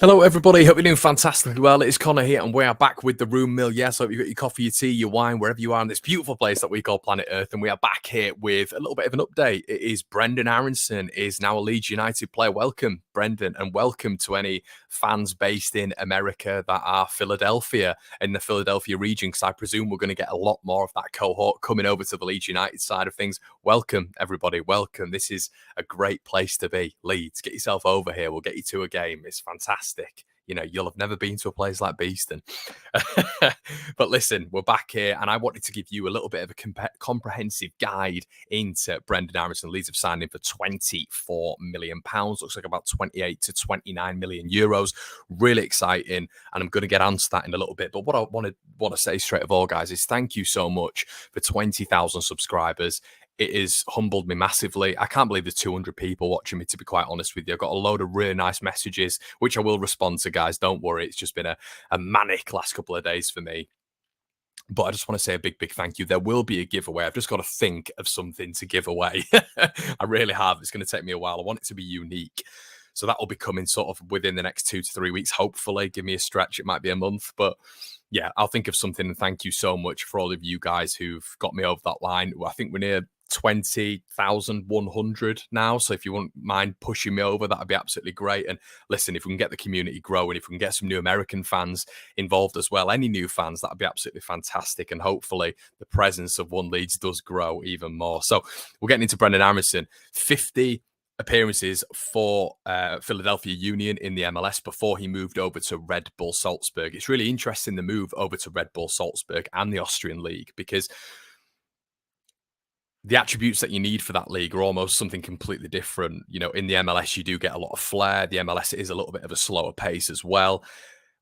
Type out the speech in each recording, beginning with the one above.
Hello, everybody. Hope you're doing fantastically well. It is Connor here, and we are back with the Room Mill. Yes, hope you've got your coffee, your tea, your wine, wherever you are in this beautiful place that we call planet Earth. And we are back here with a little bit of an update. It is Brenden Aaronson is now a Leeds United player. Welcome, Brenden, and welcome to any fans based in America that are Philadelphia, in the Philadelphia region, because I presume we're going to get a lot more of that cohort coming over to the Leeds United side of things. Welcome, everybody. Welcome. This is a great place to be. Leeds, get yourself over here. We'll get you to a game. It's fantastic. You know, you'll have never been to a place like Beeston. But listen, we're back here, and I wanted to give you a little bit of a comprehensive guide into Brenden Aaronson. Leeds have signed him for £24 million. Looks like about 28 to 29 million euros. Really exciting, and I'm going to get onto that in a little bit. But what I want to say straight of all, guys, is thank you so much for 20,000 subscribers. It has humbled me massively. I can't believe there's 200 people watching me, to be quite honest with you. I've got a load of really nice messages, which I will respond to, guys. Don't worry. It's just been a manic last couple of days for me. But I just want to say a big, big thank you. There will be a giveaway. I've just got to think of something to give away. I really have. It's going to take me a while. I want it to be unique. So that will be coming sort of within the next 2 to 3 weeks, hopefully. Give me a stretch. It might be a month. But yeah, I'll think of something. And thank you so much for all of you guys who've got me over that line. I think we're near 20,100 now. So if you wouldn't mind pushing me over, that'd be absolutely great. And listen, if we can get the community growing, if we can get some new American fans involved as well, any new fans, that'd be absolutely fantastic. And hopefully the presence of One Leeds does grow even more. So we're getting into Brenden Aaronson. 50 appearances for Philadelphia Union in the MLS before he moved over to Red Bull Salzburg. It's really interesting, the move over to Red Bull Salzburg and the Austrian League, because the attributes that you need for that league are almost something completely different. You know, in the MLS, you do get a lot of flair. The MLS is a little bit of a slower pace as well.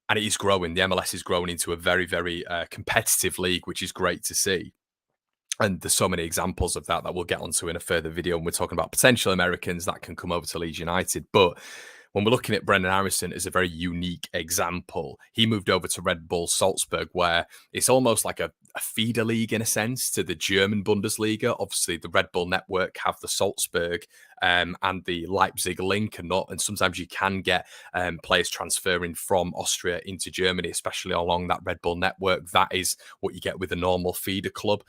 And it is growing. The MLS is growing into a very, very competitive league, which is great to see. And there's so many examples of that we'll get onto in a further video. And we're talking about potential Americans that can come over to Leeds United. But when we're looking at Brenden Aaronson as a very unique example, he moved over to Red Bull Salzburg, where it's almost like a feeder league in a sense to the German Bundesliga. Obviously, the Red Bull network have the Salzburg and the Leipzig link, and sometimes you can get players transferring from Austria into Germany, especially along that Red Bull network. That is what you get with a normal feeder club.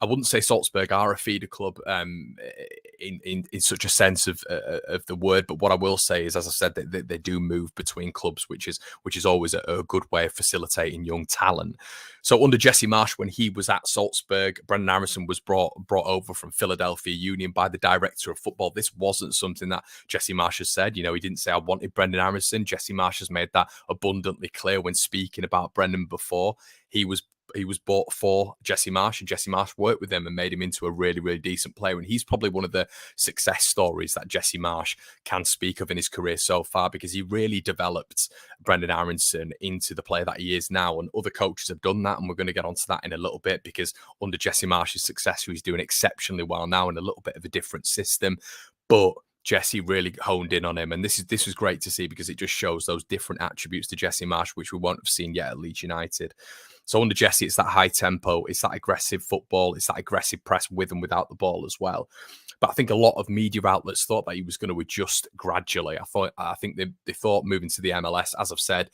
I wouldn't say Salzburg are a feeder club in such a sense of the word, but what I will say is, as I said, they do move between clubs, which is always a good way of facilitating young talent. So under Jesse Marsh, when he was at Salzburg, Brenden Aaronson was brought over from Philadelphia Union by the director of football. This wasn't something that Jesse Marsh has said. You know, he didn't say, I wanted Brenden Aaronson. Jesse Marsh has made that abundantly clear when speaking about Brenden before. He was bought for Jesse Marsh, and Jesse Marsh worked with him and made him into a really, really decent player. And he's probably one of the success stories that Jesse Marsh can speak of in his career so far, because he really developed Brenden Aaronson into the player that he is now. And other coaches have done that, and we're going to get onto that in a little bit, because under Jesse Marsh's success, he's doing exceptionally well now in a little bit of a different system. But Jesse really honed in on him, and this was great to see, because it just shows those different attributes to Jesse Marsh, which we won't have seen yet at Leeds United. So under Jesse, it's that high tempo, it's that aggressive football, it's that aggressive press with and without the ball as well. But I think a lot of media outlets thought that he was going to adjust gradually. I think they thought moving to the MLS, as I've said,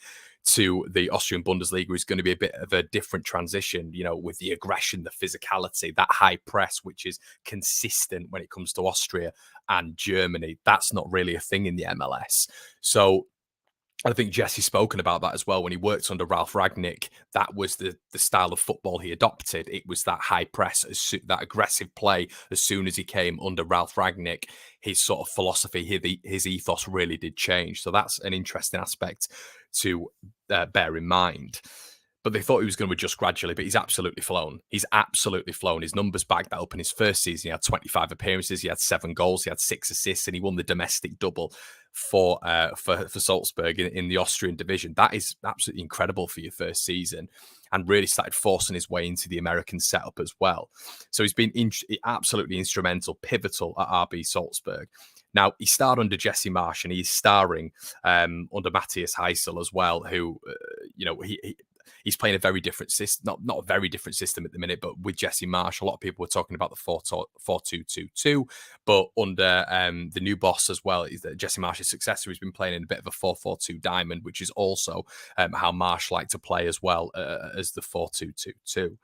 to the Austrian Bundesliga is going to be a bit of a different transition, you know, with the aggression, the physicality, that high press, which is consistent when it comes to Austria and Germany. That's not really a thing in the MLS. So I think Jesse's spoken about that as well. When he worked under Ralph Rangnick, that was the style of football he adopted. It was that high press, that aggressive play. As soon as he came under Ralph Rangnick, his sort of philosophy, his ethos really did change. So that's an interesting aspect to bear in mind. But they thought he was going to adjust gradually, but he's absolutely flown. He's absolutely flown. His numbers back that up in his first season. He had 25 appearances, he had 7 goals, he had 6 assists, and he won the domestic double for Salzburg in the Austrian division. That is absolutely incredible for your first season, and really started forcing his way into the American setup as well. So he's been absolutely instrumental, pivotal at RB Salzburg. Now, he starred under Jesse Marsh, and he's starring under Matthias Heysel as well, who, he's playing a very different system, not a very different system at the minute, but with Jesse Marsh, a lot of people were talking about the 4-2-2-2, but under the new boss as well, is that Jesse Marsh's successor has been playing in a bit of a 4-4-2 diamond, which is also how Marsh liked to play as well as the 4-2-2-2.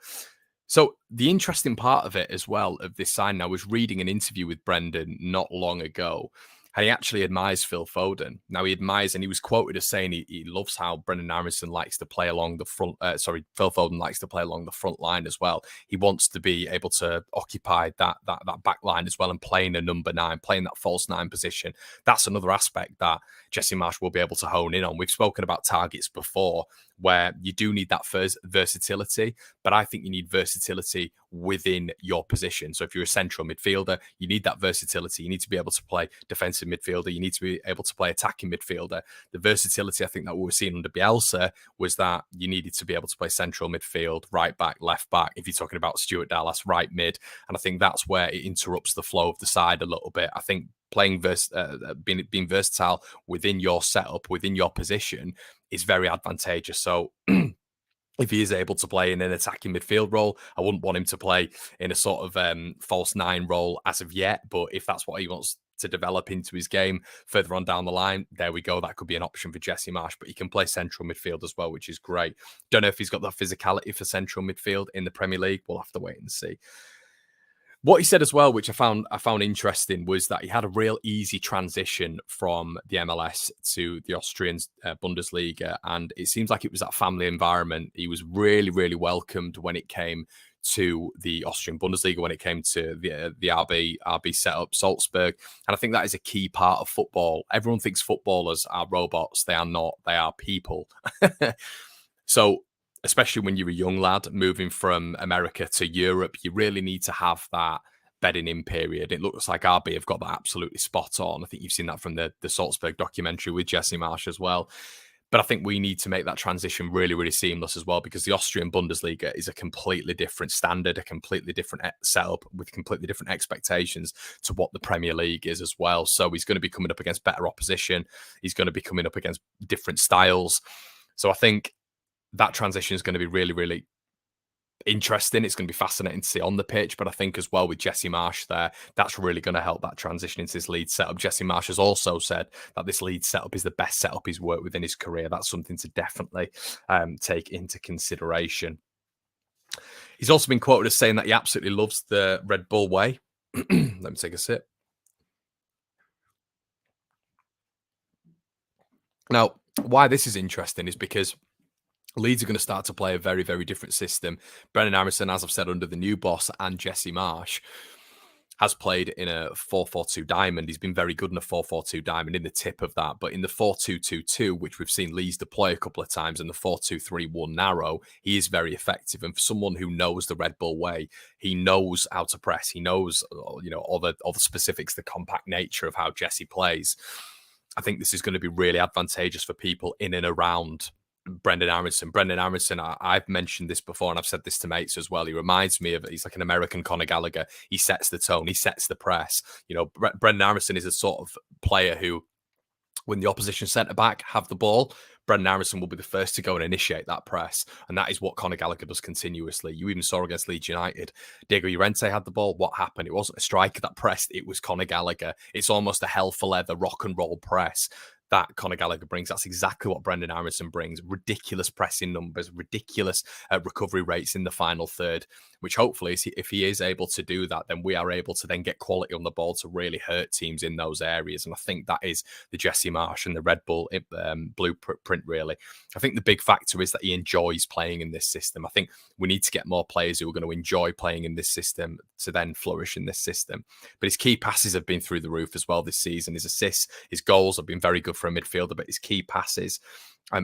So the interesting part of it as well, of this sign, I was reading an interview with Brenden not long ago, and he actually admires Phil Foden. Now he admires, and he was quoted as saying he loves how Brenden Aaronson likes to play along the front. Phil Foden likes to play along the front line as well. He wants to be able to occupy that back line as well and playing a number 9, playing that false 9 position. That's another aspect that Jesse Marsh will be able to hone in on. We've spoken about targets before, where you do need that versatility, but I think you need versatility within your position. So if you're a central midfielder, you need that versatility. You need to be able to play defensive midfielder. You need to be able to play attacking midfielder. The versatility, I think, that we were seeing under Bielsa was that you needed to be able to play central midfield, right back, left back. If you're talking about Stuart Dallas, right mid. And I think that's where it interrupts the flow of the side a little bit. I think playing being versatile within your setup, within your position, is very advantageous. So if he is able to play in an attacking midfield role, I wouldn't want him to play in a sort of false 9 role as of yet. But if that's what he wants to develop into his game further on down the line, there we go. That could be an option for Jesse Marsh. But he can play central midfield as well, which is great. Don't know if he's got that physicality for central midfield in the Premier League. We'll have to wait and see. What he said as well, which I found interesting, was that he had a real easy transition from the MLS to the Austrian Bundesliga, and it seems like it was that family environment. He was really, really welcomed when it came to the Austrian Bundesliga, when it came to the RB setup, Salzburg, and I think that is a key part of football. Everyone thinks footballers are robots. They are not. They are people. So, especially when you're a young lad moving from America to Europe, you really need to have that bedding in period. It looks like RB have got that absolutely spot on. I think you've seen that from the Salzburg documentary with Jesse Marsh as well. But I think we need to make that transition really, really seamless as well, because the Austrian Bundesliga is a completely different standard, a completely different setup with completely different expectations to what the Premier League is as well. So he's going to be coming up against better opposition. He's going to be coming up against different styles. So I think that transition is going to be really, really interesting. It's going to be fascinating to see on the pitch, but I think as well with Jesse Marsh there, that's really going to help that transition into this Leeds setup. Jesse Marsh has also said that this Leeds setup is the best setup he's worked with in his career. That's something to definitely take into consideration. He's also been quoted as saying that he absolutely loves the Red Bull way. Let me take a sip. Now, why this is interesting is because Leeds are going to start to play a very, very different system. Brenden Aaronson, as I've said, under the new boss, and Jesse Marsh has played in a 4-4-2 diamond. He's been very good in a 4-4-2 diamond, in the tip of that. But in the 4-2-2-2, which we've seen Leeds deploy a couple of times, and the 4-2-3-1 narrow, he is very effective. And for someone who knows the Red Bull way, he knows how to press. He knows, all the specifics, the compact nature of how Jesse plays. I think this is going to be really advantageous for people in and around Brenden Aaronson. Brenden Aaronson, I've mentioned this before, and I've said this to mates as well. He reminds me of, he's like an American Conor Gallagher. He sets the tone. He sets the press. Brenden Aaronson is a sort of player who, when the opposition centre-back have the ball, Brenden Aaronson will be the first to go and initiate that press. And that is what Conor Gallagher does continuously. You even saw against Leeds United. Diego Llorente had the ball. What happened? It wasn't a striker that pressed. It was Conor Gallagher. It's almost a hell for leather rock and roll press that Conor Gallagher brings. That's exactly what Brenden Aaronson brings. Ridiculous pressing numbers, ridiculous recovery rates in the final third, which hopefully, if he is able to do that, then we are able to then get quality on the ball to really hurt teams in those areas. And I think that is the Jesse Marsh and the Red Bull blueprint, really. I think the big factor is that he enjoys playing in this system. I think we need to get more players who are going to enjoy playing in this system to then flourish in this system. But his key passes have been through the roof as well this season. His assists, his goals have been very good for a midfielder, but his key passes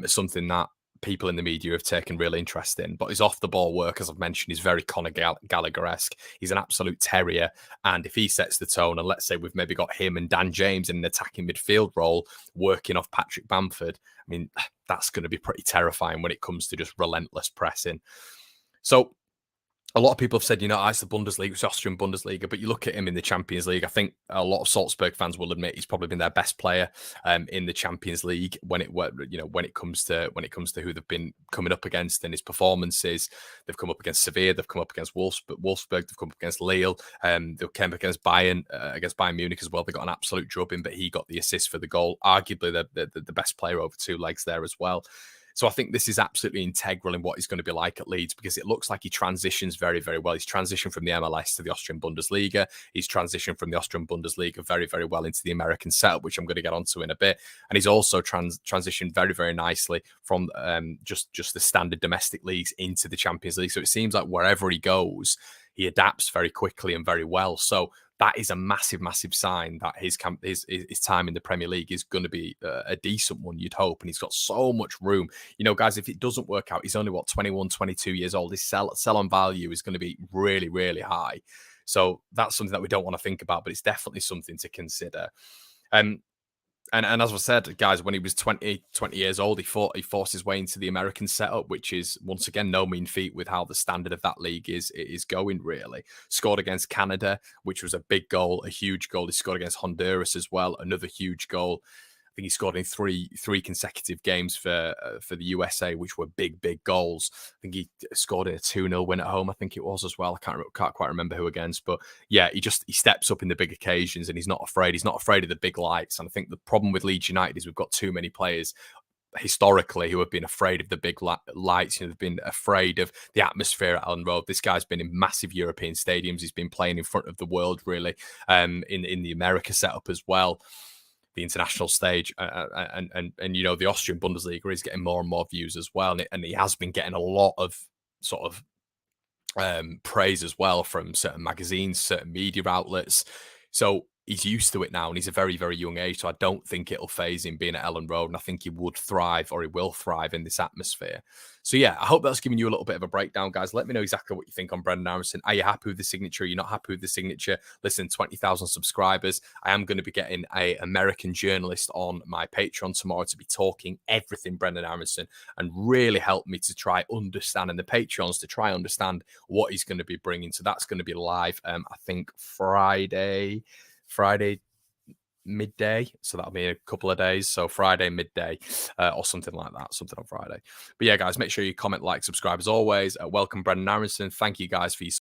is something that people in the media have taken real interest in. But his off-the-ball work, as I've mentioned, is very Conor Gallagher-esque. He's an absolute terrier. And if he sets the tone, and let's say we've maybe got him and Dan James in an attacking midfield role working off Patrick Bamford, I mean, that's going to be pretty terrifying when it comes to just relentless pressing. So A lot of people have said, it's the Bundesliga, it's the Austrian Bundesliga, but you look at him in the Champions League. I think a lot of Salzburg fans will admit he's probably been their best player in the Champions League when it comes to who they've been coming up against and his performances. They've come up against Sevilla, they've come up against Wolfsburg, they've come up against Lille, they came up against Bayern Munich as well. They got an absolute drubbing, but he got the assist for the goal. Arguably the best player over two legs there as well. So I think this is absolutely integral in what he's going to be like at Leeds, because it looks like he transitions very, very well. He's transitioned from the MLS to the Austrian Bundesliga. He's transitioned from the Austrian Bundesliga very, very well into the American setup, which I'm going to get onto in a bit. And he's also transitioned very, very nicely from just the standard domestic leagues into the Champions League. So it seems like wherever he goes, he adapts very quickly and very well. So that is a massive, massive sign that his time in the Premier League is going to be a decent one, you'd hope. And he's got so much room. Guys, if it doesn't work out, he's only, 21, 22 years old. His sell-on value is going to be really, really high. So that's something that we don't want to think about, but it's definitely something to consider. And as I said, guys, when he was 20 years old, he forced his way into the American setup, which is, once again, no mean feat with how the standard of that league is going, really. Scored against Canada, which was a big goal, a huge goal. He scored against Honduras as well, another huge goal. I think he scored in three consecutive games for the USA, which were big goals. I think he scored in a 2-0 win at home, I think it was as well. I can't quite remember who against, but yeah, he steps up in the big occasions and he's not afraid. He's not afraid of the big lights. And I think the problem with Leeds United is we've got too many players historically who have been afraid of the big lights. They've been afraid of the atmosphere at Ellen Road. This guy's been in massive European stadiums. He's been playing in front of the world, really, in the America setup as well, the international stage, and the Austrian Bundesliga is getting more and more views as well, and he has been getting a lot of sort of praise as well from certain magazines, certain media outlets. So he's used to it now, and he's a very, very young age. So I don't think it'll phase him being at Ellen Road, and I think he would thrive, or he will thrive in this atmosphere. So yeah, I hope that's given you a little bit of a breakdown, guys. Let me know exactly what you think on Brenden Aaronson. Are you happy with the signature? Are you not happy with the signature? Listen, 20,000 subscribers. I am going to be getting an American journalist on my Patreon tomorrow to be talking everything Brenden Aaronson and really help me to try understand, and the Patreons to try understand what he's going to be bringing. So that's going to be live, I think Friday midday, so that'll be a couple of days, so Friday midday or something like that, something on Friday. But yeah, guys, make sure you comment, like, subscribe as always. Welcome Brenden Aaronson. Thank you guys for your